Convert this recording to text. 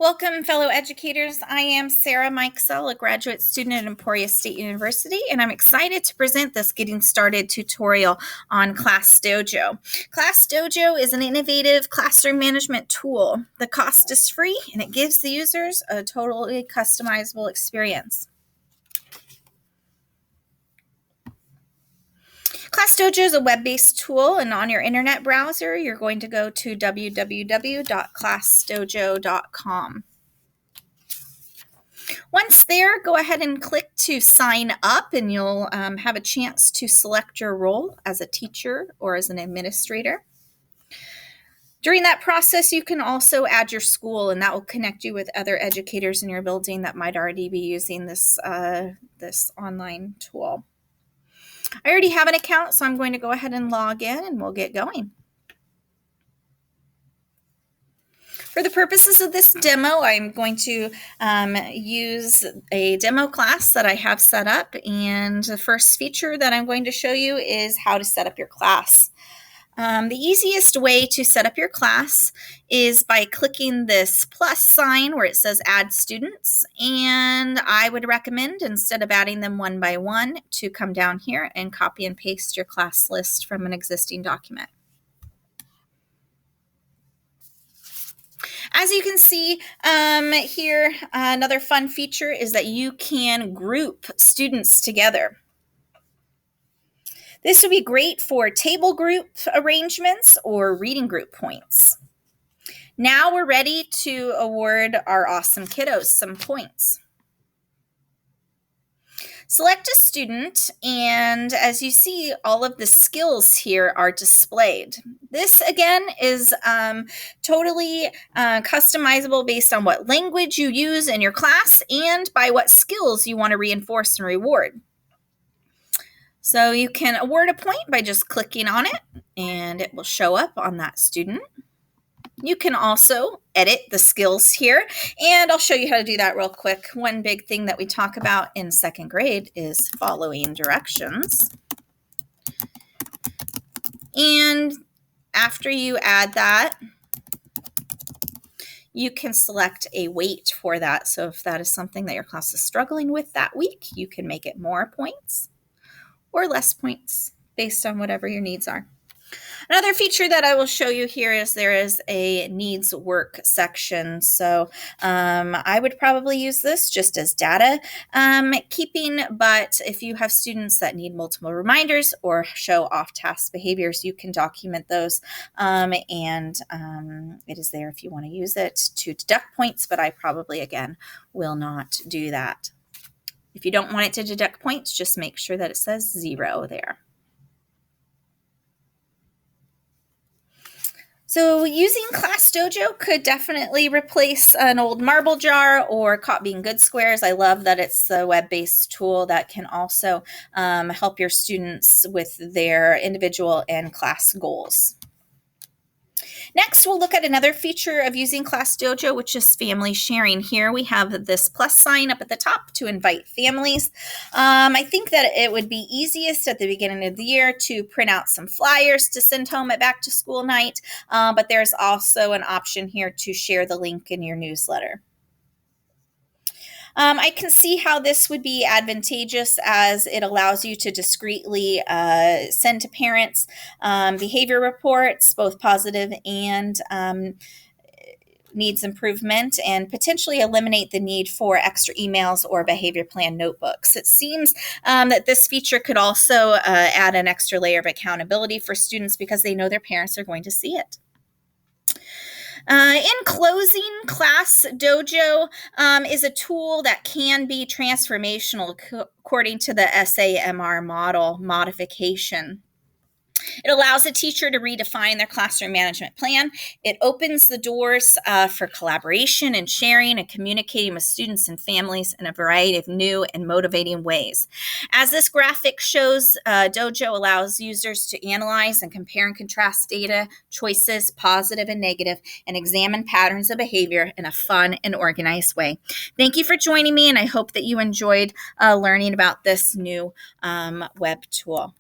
Welcome, fellow educators. I am Sarah Mikesell, a graduate student at Emporia State University, and I'm excited to present this Getting Started tutorial on Class Dojo. Class Dojo is an innovative classroom management tool. The cost is free, and it gives the users a totally customizable experience. Class Dojo is a web-based tool, and on your internet browser, you're going to go to www.classdojo.com. Once there, go ahead and click to sign up, and you'll have a chance to select your role as a teacher or as an administrator. During that process, you can also add your school, and that will connect you with other educators in your building that might already be using this online tool. I already have an account, so I'm going to go ahead and log in, and we'll get going. For the purposes of this demo, I'm going to use a demo class that I have set up, and the first feature that I'm going to show you is how to set up your class. The easiest way to set up your class is by clicking this plus sign where it says Add Students, and I would recommend, instead of adding them one by one, to come down here and copy and paste your class list from an existing document. As you can see here, another fun feature is that you can group students together. This would be great for table group arrangements or reading group points. Now we're ready to award our awesome kiddos some points. Select a student, and as you see, all of the skills here are displayed. This, again, is totally customizable based on what language you use in your class and by what skills you want to reinforce and reward. So you can award a point by just clicking on it, and it will show up on that student. You can also edit the skills here, and I'll show you how to do that real quick. One big thing that we talk about in second grade is following directions. And after you add that, you can select a weight for that. So if that is something that your class is struggling with that week, you can make it more points or less points based on whatever your needs are. Another feature that I will show you here is there is a needs work section. So I would probably use this just as data keeping, but if you have students that need multiple reminders or show off-task behaviors, you can document those, and it is there if you want to use it to deduct points, but I probably, again, will not do that. If you don't want it to deduct points, just make sure that it says 0 there. So using Class Dojo could definitely replace an old marble jar or copying good squares. I love that it's a web-based tool that can also help your students with their individual and class goals. Next, we'll look at another feature of using Class Dojo, which is family sharing. Here we have this plus sign up at the top to invite families. I think that it would be easiest at the beginning of the year to print out some flyers to send home at back to school night, but there's also an option here to share the link in your newsletter. I can see how this would be advantageous as it allows you to discreetly send to parents behavior reports, both positive and needs improvement, and potentially eliminate the need for extra emails or behavior plan notebooks. It seems that this feature could also add an extra layer of accountability for students because they know their parents are going to see it. In closing, Class Dojo is a tool that can be transformational according to the SAMR model modification. It allows a teacher to redefine their classroom management plan. It opens the doors for collaboration and sharing and communicating with students and families in a variety of new and motivating ways. As this graphic shows, Dojo allows users to analyze and compare and contrast data, choices, positive and negative, and examine patterns of behavior in a fun and organized way. Thank you for joining me, and I hope that you enjoyed learning about this new web tool.